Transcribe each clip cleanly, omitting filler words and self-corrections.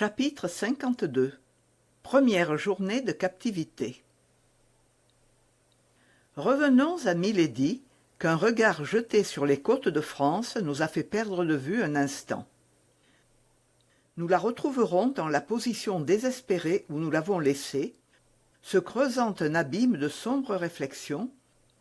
Chapitre 52. Première journée de captivité. Revenons à Milady, qu'un regard jeté sur les côtes de France nous a fait perdre de vue un instant. Nous la retrouverons dans la position désespérée où nous l'avons laissée, se creusant un abîme de sombres réflexions,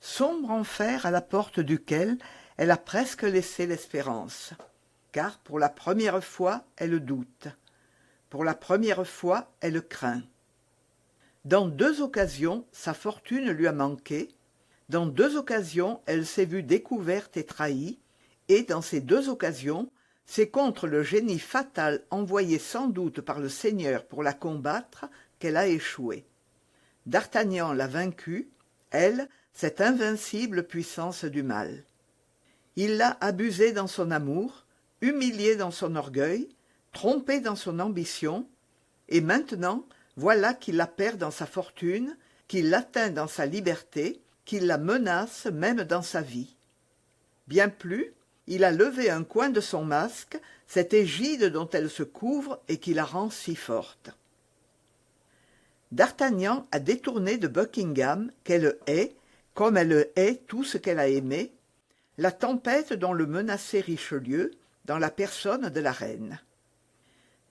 sombre enfer à la porte duquel elle a presque laissé l'espérance, car pour la première fois elle doute. Pour la première fois, elle craint. Dans 2 occasions, sa fortune lui a manqué. Dans 2 occasions, elle s'est vue découverte et trahie. Et dans ces 2 occasions, c'est contre le génie fatal envoyé sans doute par le Seigneur pour la combattre qu'elle a échoué. D'Artagnan l'a vaincue, elle, cette invincible puissance du mal. Il l'a abusée dans son amour, humiliée dans son orgueil, trompé dans son ambition, et maintenant, voilà qu'il la perd dans sa fortune, qu'il l'atteint dans sa liberté, qu'il la menace même dans sa vie. Bien plus, il a levé un coin de son masque, cette égide dont elle se couvre et qui la rend si forte. D'Artagnan a détourné de Buckingham, qu'elle hait, comme elle hait tout ce qu'elle a aimé, la tempête dont le menaçait Richelieu, dans la personne de la reine.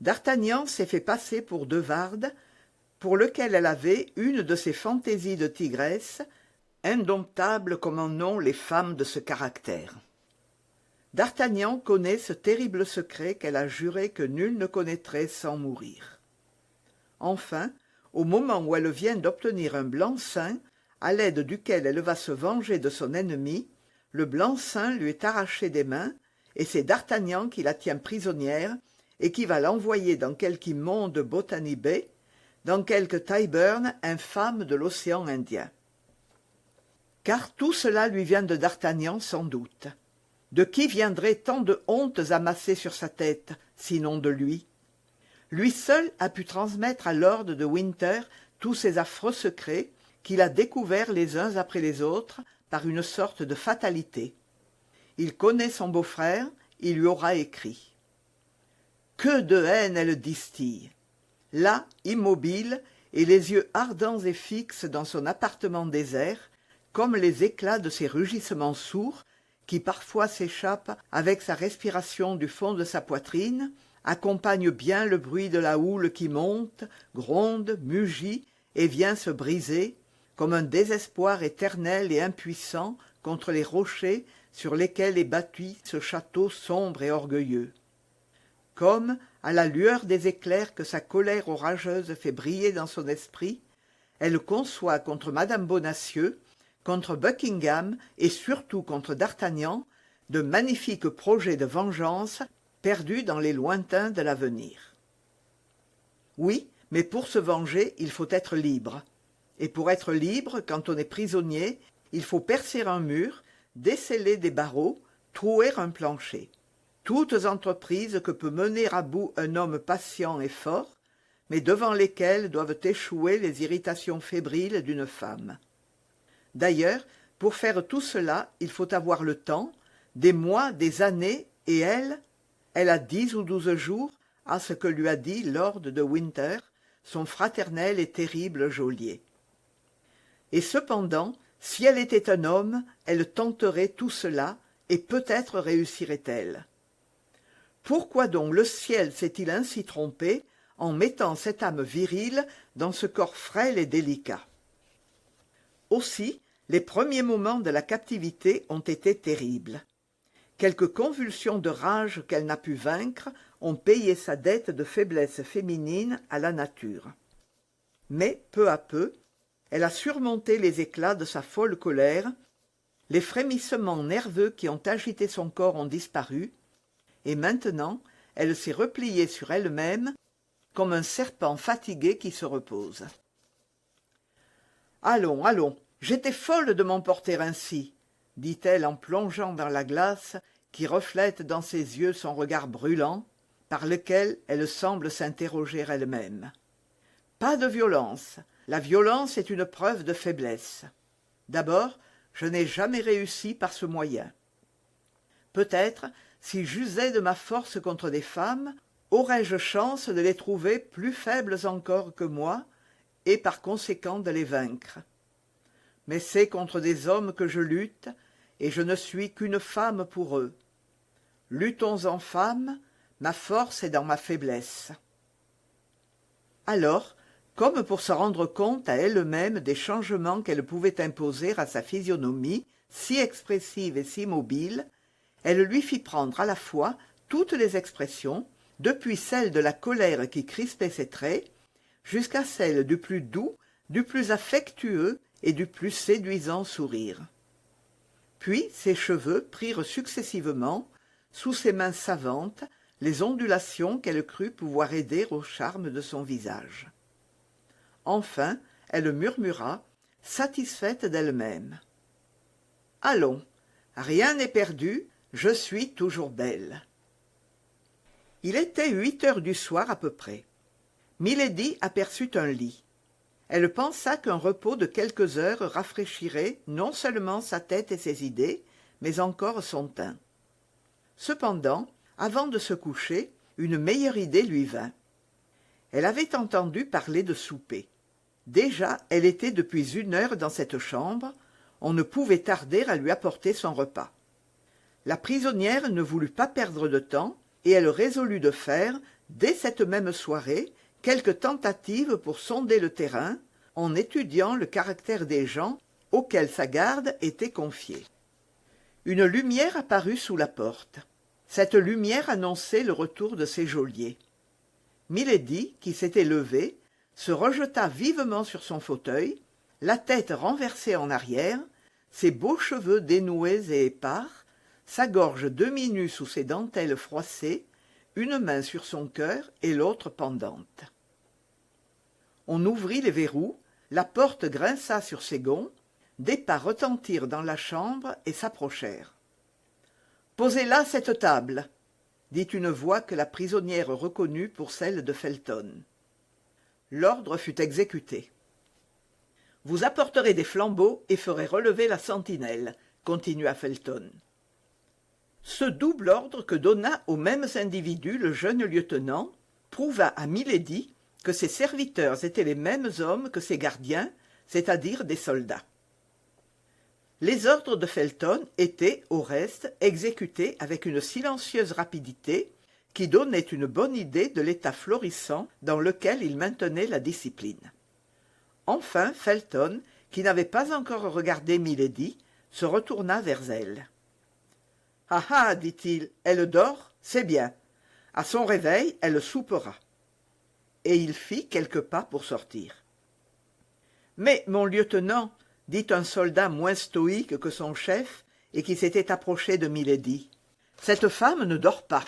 D'Artagnan s'est fait passer pour De Wardes, pour lequel elle avait une de ces fantaisies de tigresse, indomptables comme en ont les femmes de ce caractère. D'Artagnan connaît ce terrible secret qu'elle a juré que nul ne connaîtrait sans mourir. Enfin, au moment où elle vient d'obtenir un blanc-seing, à l'aide duquel elle va se venger de son ennemi, le blanc-seing lui est arraché des mains, et c'est D'Artagnan qui la tient prisonnière, et qui va l'envoyer dans quelque immonde Botany Bay, dans quelque Tyburn infâme de l'océan Indien. Car tout cela lui vient de D'Artagnan sans doute. De qui viendraient tant de hontes amassées sur sa tête, sinon de lui? Lui seul a pu transmettre à lord de Winter tous ces affreux secrets qu'il a découverts les uns après les autres par une sorte de fatalité. Il connaît son beau-frère, il lui aura écrit. Que de haine elle distille! Là, immobile, et les yeux ardents et fixes dans son appartement désert, comme les éclats de ses rugissements sourds, qui parfois s'échappent avec sa respiration du fond de sa poitrine, accompagnent bien le bruit de la houle qui monte, gronde, mugit, et vient se briser, comme un désespoir éternel et impuissant contre les rochers sur lesquels est bâti ce château sombre et orgueilleux. Comme, à la lueur des éclairs que sa colère orageuse fait briller dans son esprit, elle conçoit contre madame Bonacieux, contre Buckingham et surtout contre D'Artagnan, de magnifiques projets de vengeance perdus dans les lointains de l'avenir. Oui, mais pour se venger, il faut être libre. Et pour être libre, quand on est prisonnier, il faut percer un mur, desceller des barreaux, trouer un plancher. Toutes entreprises que peut mener à bout un homme patient et fort, mais devant lesquelles doivent échouer les irritations fébriles d'une femme. D'ailleurs, pour faire tout cela, il faut avoir le temps, des mois, des années, et elle a 10 ou 12 jours, à ce que lui a dit lord de Winter, son fraternel et terrible geôlier. Et cependant, si elle était un homme, elle tenterait tout cela, et peut-être réussirait-elle. Pourquoi donc le ciel s'est-il ainsi trompé en mettant cette âme virile dans ce corps frêle et délicat? Aussi, les premiers moments de la captivité ont été terribles. Quelques convulsions de rage qu'elle n'a pu vaincre ont payé sa dette de faiblesse féminine à la nature. Mais, peu à peu, elle a surmonté les éclats de sa folle colère, les frémissements nerveux qui ont agité son corps ont disparu, et maintenant elle s'est repliée sur elle-même comme un serpent fatigué qui se repose. « Allons, allons, j'étais folle de m'emporter ainsi, » dit-elle en plongeant dans la glace qui reflète dans ses yeux son regard brûlant, par lequel elle semble s'interroger elle-même. « Pas de violence, la violence est une preuve de faiblesse. D'abord, je n'ai jamais réussi par ce moyen. Peut-être, si j'usais de ma force contre des femmes, aurais-je chance de les trouver plus faibles encore que moi, et par conséquent de les vaincre. Mais c'est contre des hommes que je lutte, et je ne suis qu'une femme pour eux. Luttons en femme, ma force est dans ma faiblesse. » Alors, comme pour se rendre compte à elle-même des changements qu'elle pouvait imposer à sa physionomie, si expressive et si mobile, elle lui fit prendre à la fois toutes les expressions, depuis celle de la colère qui crispait ses traits, jusqu'à celle du plus doux, du plus affectueux et du plus séduisant sourire. Puis ses cheveux prirent successivement, sous ses mains savantes, les ondulations qu'elle crut pouvoir aider au charme de son visage. Enfin, elle murmura, satisfaite d'elle-même. « Allons, rien n'est perdu, je suis toujours belle. » Il était 8 heures du soir à peu près. Milady aperçut un lit. Elle pensa qu'un repos de quelques heures rafraîchirait non seulement sa tête et ses idées, mais encore son teint. Cependant, avant de se coucher, une meilleure idée lui vint. Elle avait entendu parler de souper. Déjà, elle était depuis 1 heure dans cette chambre, on ne pouvait tarder à lui apporter son repas. La prisonnière ne voulut pas perdre de temps, et elle résolut de faire, dès cette même soirée, quelques tentatives pour sonder le terrain, en étudiant le caractère des gens auxquels sa garde était confiée. Une lumière apparut sous la porte. Cette lumière annonçait le retour de ses geôliers. Milady, qui s'était levée, se rejeta vivement sur son fauteuil, la tête renversée en arrière, ses beaux cheveux dénoués et épars, sa gorge demi-nue sous ses dentelles froissées, une main sur son cœur et l'autre pendante. On ouvrit les verrous, la porte grinça sur ses gonds, des pas retentirent dans la chambre et s'approchèrent. « Posez là cette table !» dit une voix que la prisonnière reconnut pour celle de Felton. L'ordre fut exécuté. « Vous apporterez des flambeaux et ferez relever la sentinelle, » continua Felton. Ce double ordre que donna aux mêmes individus le jeune lieutenant prouva à Milady que ses serviteurs étaient les mêmes hommes que ses gardiens, c'est-à-dire des soldats. Les ordres de Felton étaient, au reste, exécutés avec une silencieuse rapidité qui donnait une bonne idée de l'état florissant dans lequel il maintenait la discipline. Enfin, Felton, qui n'avait pas encore regardé Milady, se retourna vers elle. « Ah ah, dit-il, elle dort, c'est bien. À son réveil, elle soupera. » Et il fit quelques pas pour sortir. « Mais, mon lieutenant, dit un soldat moins stoïque que son chef et qui s'était approché de Milady, cette femme ne dort pas. »«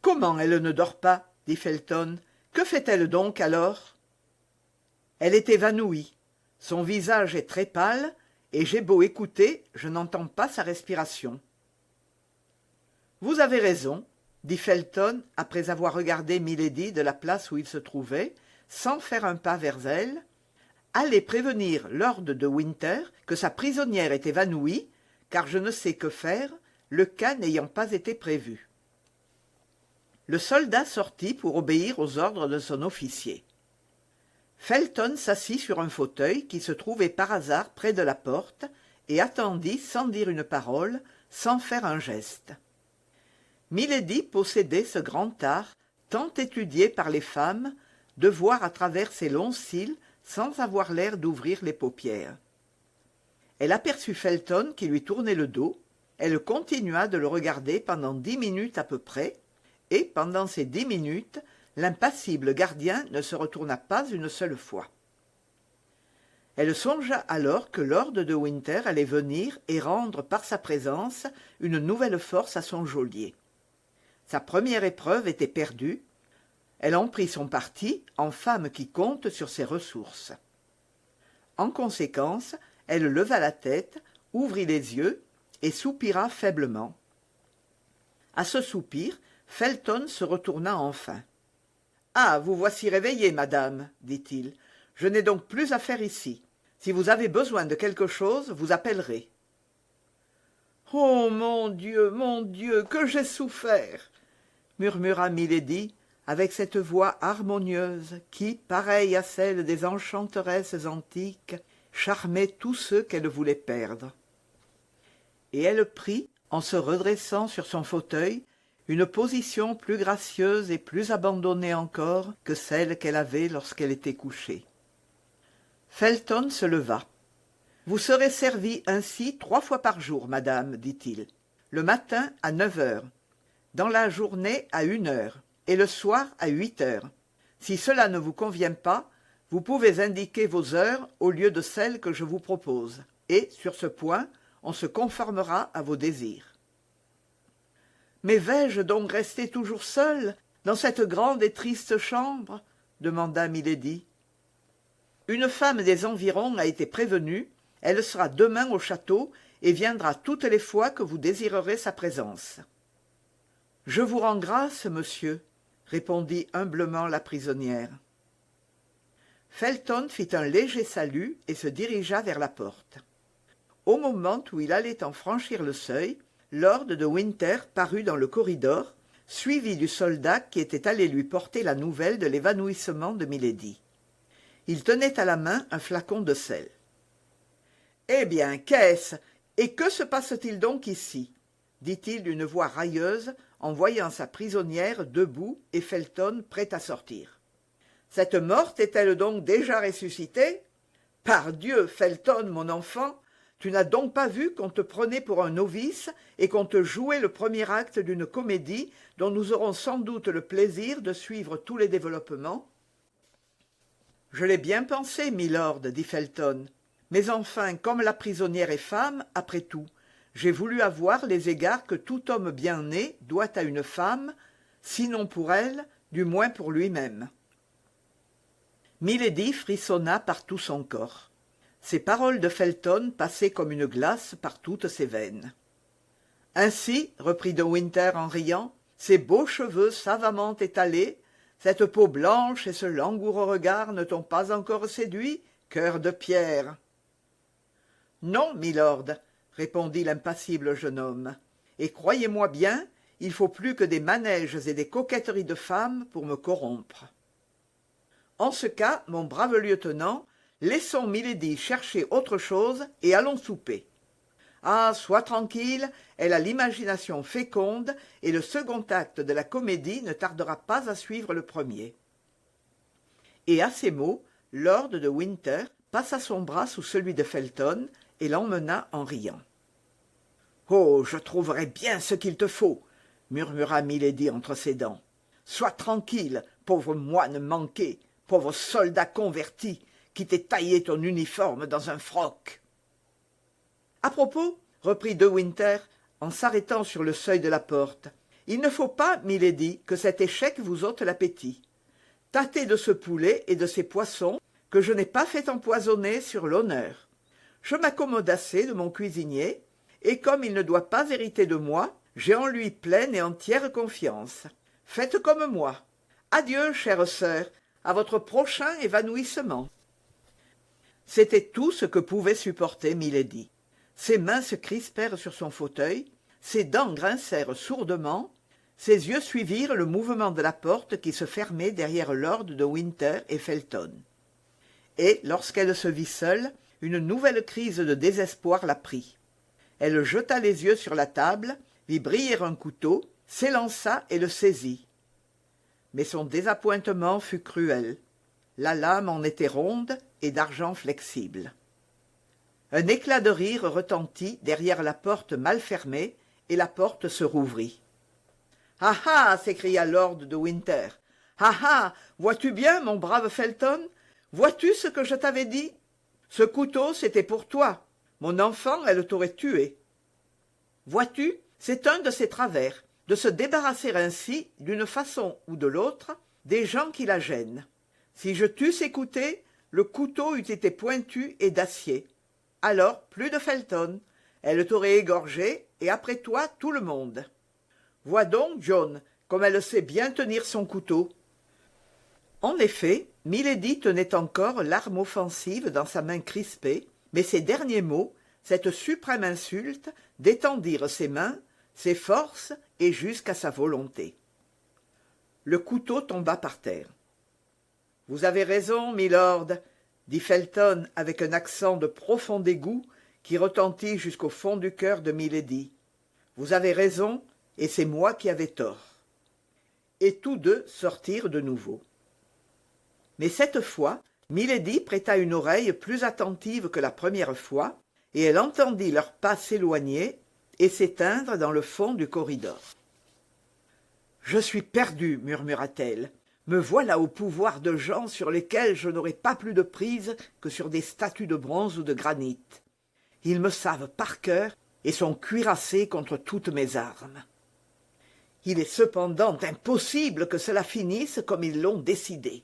Comment elle ne dort pas ?» dit Felton. « Que fait-elle donc alors ?»« Elle est évanouie. Son visage est très pâle, et j'ai beau écouter, je n'entends pas sa respiration. »« Vous avez raison, » dit Felton, après avoir regardé Milady de la place où il se trouvait, sans faire un pas vers elle. « Allez prévenir lord de Winter que sa prisonnière est évanouie, car je ne sais que faire, le cas n'ayant pas été prévu. » Le soldat sortit pour obéir aux ordres de son officier. Felton s'assit sur un fauteuil qui se trouvait par hasard près de la porte et attendit sans dire une parole, sans faire un geste. Milady possédait ce grand art, tant étudié par les femmes, de voir à travers ses longs cils sans avoir l'air d'ouvrir les paupières. Elle aperçut Felton qui lui tournait le dos, elle continua de le regarder pendant 10 minutes à peu près, et pendant ces 10 minutes, l'impassible gardien ne se retourna pas une seule fois. Elle songea alors que lord de Winter allait venir et rendre par sa présence une nouvelle force à son geôlier. Sa première épreuve était perdue, elle en prit son parti en femme qui compte sur ses ressources. En conséquence, elle leva la tête, ouvrit les yeux et soupira faiblement. À ce soupir, Felton se retourna enfin. « Ah, vous voici réveillée, madame, dit-il. Je n'ai donc plus à faire ici. Si vous avez besoin de quelque chose, vous appellerez. »« Oh, mon Dieu, que j'ai souffert ! murmura Milady, avec cette voix harmonieuse qui, pareille à celle des enchanteresses antiques, charmait tous ceux qu'elle voulait perdre. Et elle prit, en se redressant sur son fauteuil, une position plus gracieuse et plus abandonnée encore que celle qu'elle avait lorsqu'elle était couchée. Felton se leva. « Vous serez servie ainsi 3 fois par jour, madame, dit-il. Le matin à 9 heures, dans la journée à 1 heure, et le soir à 8 heures. Si cela ne vous convient pas, vous pouvez indiquer vos heures au lieu de celles que je vous propose, et, sur ce point, on se conformera à vos désirs. » « Mais vais-je donc rester toujours seule, dans cette grande et triste chambre ?» demanda Milady. « Une femme des environs a été prévenue, elle sera demain au château et viendra toutes les fois que vous désirerez sa présence. »« Je vous rends grâce, monsieur, » répondit humblement la prisonnière. Felton fit un léger salut et se dirigea vers la porte. Au moment où il allait en franchir le seuil, Lord de Winter parut dans le corridor, suivi du soldat qui était allé lui porter la nouvelle de l'évanouissement de Milady. Il tenait à la main un flacon de sel. « Eh bien, qu'est-ce? Et que se passe-t-il donc ici ?» dit-il d'une voix railleuse en voyant sa prisonnière debout et Felton prêt à sortir. « Cette morte est-elle donc déjà ressuscitée? Pardieu, Felton, mon enfant, tu n'as donc pas vu qu'on te prenait pour un novice et qu'on te jouait le premier acte d'une comédie dont nous aurons sans doute le plaisir de suivre tous les développements ?»« Je l'ai bien pensé, milord, dit Felton. Mais enfin, comme la prisonnière est femme, après tout, j'ai voulu avoir les égards que tout homme bien né doit à une femme, sinon pour elle, du moins pour lui-même. » Milady frissonna par tout son corps. Ces paroles de Felton passaient comme une glace par toutes ses veines. « Ainsi, reprit de Winter en riant, ces beaux cheveux savamment étalés, cette peau blanche et ce langoureux regard ne t'ont pas encore séduit, cœur de pierre ?» « Non, milord, » répondit l'impassible jeune homme, « et croyez-moi bien, il faut plus que des manèges et des coquetteries de femmes pour me corrompre. En ce cas, mon brave lieutenant, laissons Milady chercher autre chose et allons souper. Ah, sois tranquille, elle a l'imagination féconde et le second acte de la comédie ne tardera pas à suivre le premier. » Et à ces mots, Lord de Winter passa son bras sous celui de Felton et l'emmena en riant. « Oh, je trouverai bien ce qu'il te faut, » murmura Milady entre ses dents. « Sois tranquille, pauvre moine manqué, pauvre soldat converti, qui t'est taillé ton uniforme dans un froc. »« À propos, » reprit de Winter, en s'arrêtant sur le seuil de la porte, « il ne faut pas, Milady, que cet échec vous ôte l'appétit. Tâtez de ce poulet et de ces poissons que je n'ai pas fait empoisonner sur l'honneur. Je m'accommode assez de mon cuisinier, et comme il ne doit pas hériter de moi, j'ai en lui pleine et entière confiance. Faites comme moi. Adieu, chère sœur, à votre prochain évanouissement. » C'était tout ce que pouvait supporter Milady. Ses mains se crispèrent sur son fauteuil, ses dents grincèrent sourdement, ses yeux suivirent le mouvement de la porte qui se fermait derrière Lord de Winter et Felton. Et, lorsqu'elle se vit seule, une nouvelle crise de désespoir la prit. Elle jeta les yeux sur la table, vit briller un couteau, s'élança et le saisit. Mais son désappointement fut cruel. La lame en était ronde et d'argent flexible. Un éclat de rire retentit derrière la porte mal fermée, et la porte se rouvrit. « Ah ah !» s'écria Lord de Winter. « Ah ah ! Vois-tu bien, mon brave Felton? Vois-tu ce que je t'avais dit? Ce couteau, c'était pour toi. Mon enfant, elle t'aurait tué. Vois-tu, c'est un de ses travers, de se débarrasser ainsi, d'une façon ou de l'autre, des gens qui la gênent. Si je t'eusse écouté, le couteau eût été pointu et d'acier. Alors, plus de Felton. Elle t'aurait égorgé, et après toi, tout le monde. Vois donc, John, comme elle sait bien tenir son couteau. » En effet, Milady tenait encore l'arme offensive dans sa main crispée, mais ces derniers mots, cette suprême insulte, détendirent ses mains, ses forces et jusqu'à sa volonté. Le couteau tomba par terre. « Vous avez raison, milord, » dit Felton avec un accent de profond dégoût qui retentit jusqu'au fond du cœur de milady. « Vous avez raison, et c'est moi qui avais tort. » Et tous deux sortirent de nouveau. Mais cette fois, milady prêta une oreille plus attentive que la première fois, et elle entendit leurs pas s'éloigner et s'éteindre dans le fond du corridor. « Je suis perdue, murmura-t-elle. Me voilà au pouvoir de gens sur lesquels je n'aurai pas plus de prise que sur des statues de bronze ou de granit. Ils me savent par cœur et sont cuirassés contre toutes mes armes. Il est cependant impossible que cela finisse comme ils l'ont décidé. »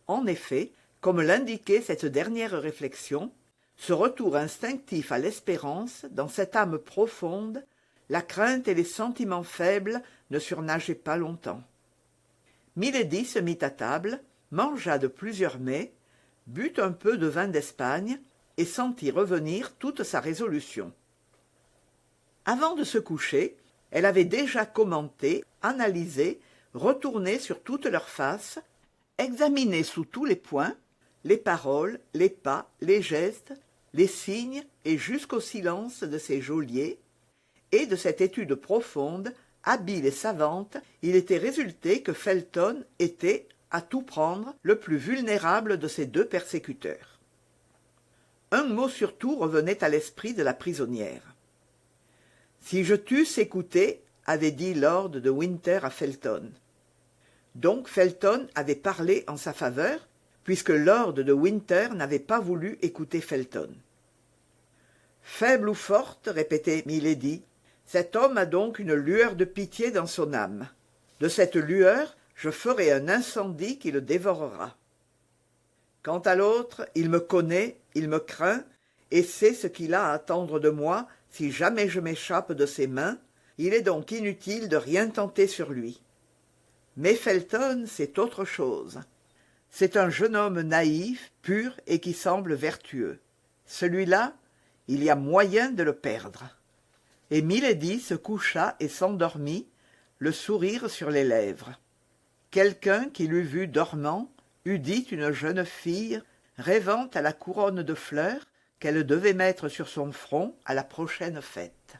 En effet, comme l'indiquait cette dernière réflexion, ce retour instinctif à l'espérance, dans cette âme profonde, la crainte et les sentiments faibles ne surnageaient pas longtemps. Milady se mit à table, mangea de plusieurs mets, but un peu de vin d'Espagne et sentit revenir toute sa résolution. Avant de se coucher, elle avait déjà commenté, analysé, retourné sur toutes leurs faces, examiné sous tous les points, les paroles, les pas, les gestes, les signes et jusqu'au silence de ces geôliers, et de cette étude profonde, habile et savante, il était résulté que Felton était, à tout prendre, le plus vulnérable de ses deux persécuteurs. Un mot surtout revenait à l'esprit de la prisonnière. « Si je t'eusse écouté, » avait dit lord de Winter à Felton. Donc Felton avait parlé en sa faveur, puisque lord de Winter n'avait pas voulu écouter Felton. « Faible ou forte, répétait milady, cet homme a donc une lueur de pitié dans son âme. De cette lueur, je ferai un incendie qui le dévorera. Quant à l'autre, il me connaît, il me craint, et sait ce qu'il a à attendre de moi si jamais je m'échappe de ses mains, il est donc inutile de rien tenter sur lui. Mais Felton, c'est autre chose. C'est un jeune homme naïf, pur et qui semble vertueux. Celui-là, il y a moyen de le perdre. » Et milady se coucha et s'endormit, le sourire sur les lèvres. Quelqu'un qui l'eût vue dormant eût dit une jeune fille rêvant à la couronne de fleurs qu'elle devait mettre sur son front à la prochaine fête.